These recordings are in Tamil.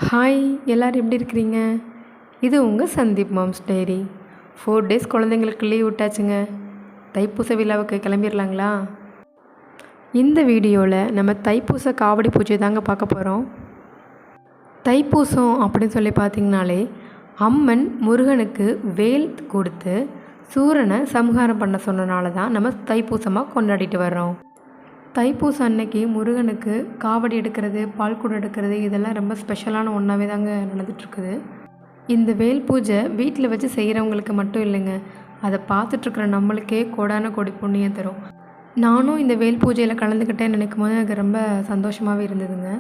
ஹாய், எல்லோரும் எப்படி இருக்கிறீங்க? இது உங்கள் சந்தீப் மாம்ஸ் டைரி. 4 டேஸ் குழந்தைங்களுக்கு லீவ் விட்டாச்சுங்க. தைப்பூச விழாவுக்கு கிளம்பிடலாங்களா? இந்த வீடியோவில் நம்ம தைப்பூச காவடி பூஜை தாங்க பார்க்க போகிறோம். தைப்பூசம் அப்படின்னு சொல்லி பார்த்திங்கனாலே அம்மன் முருகனுக்கு வேல் கொடுத்து சூரனை சம்ஹாரம் பண்ண சொன்னனால தான் நம்ம தைப்பூசமாக கொண்டாடிட்டு வர்றோம். தைப்பூசம் அன்னைக்கு முருகனுக்கு காவடி எடுக்கிறது, பால்குடம் எடுக்கிறது இதெல்லாம் ரொம்ப ஸ்பெஷலான ஒன்றாவே தாங்க நடந்துகிட்ருக்குது. இந்த வேல் பூஜை வீட்டில் வச்சு செய்கிறவங்களுக்கு மட்டும் இல்லைங்க, அதை பார்த்துட்ருக்குற நம்மளுக்கே கோடான கோடி புண்ணியம் தரும். நானும் இந்த வேல் பூஜையில் கலந்துக்கிட்டேன்னு நினைக்கும் போது எனக்கு ரொம்ப சந்தோஷமாகவே இருந்ததுங்க.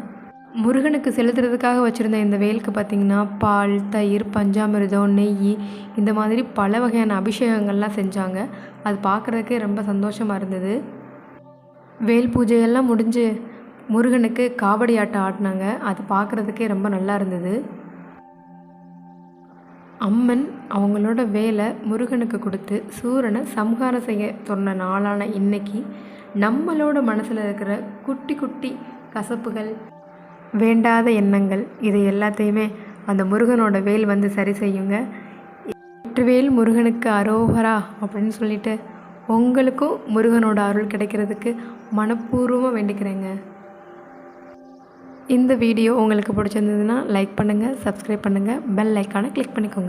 முருகனுக்கு செலுத்துறதுக்காக வச்சுருந்த இந்த வேலுக்கு பார்த்திங்கன்னா பால், தயிர், பஞ்சாமிர்தம், நெய் இந்த மாதிரி பல வகையான அபிஷேகங்கள்லாம் செஞ்சாங்க. அது பார்க்குறதுக்கே ரொம்ப சந்தோஷமாக இருந்தது. வேல் பூஜையெல்லாம் முடிஞ்சு முருகனுக்கு காவடி ஆட்டம் ஆடினாங்க. அது பார்க்குறதுக்கே ரொம்ப நல்லா இருந்தது. அம்மன் அவங்களோட வேலை முருகனுக்கு கொடுத்து சூரனை சம்ஹாரம் செய்ய சொன்ன நாளான இன்னைக்கு நம்மளோட மனசில் இருக்கிற குட்டி குட்டி கசப்புகள், வேண்டாத எண்ணங்கள் இது எல்லாத்தையுமே அந்த முருகனோட வேல் வந்து சரி செய்யுங்க. வெற்றிவேல் முருகனுக்கு அரோகரா அப்படின்னு சொல்லிட்டு உங்களுக்கும் முருகனோட அருள் கிடைக்கிறதுக்கு மனப்பூர்வமாக வேண்டிக்கிறேங்க. இந்த வீடியோ உங்களுக்கு பிடிச்சிருந்ததுன்னா லைக் பண்ணுங்கள், சப்ஸ்கிரைப் பண்ணுங்கள், பெல் ஐக்கானை கிளிக் பண்ணிக்கோங்க.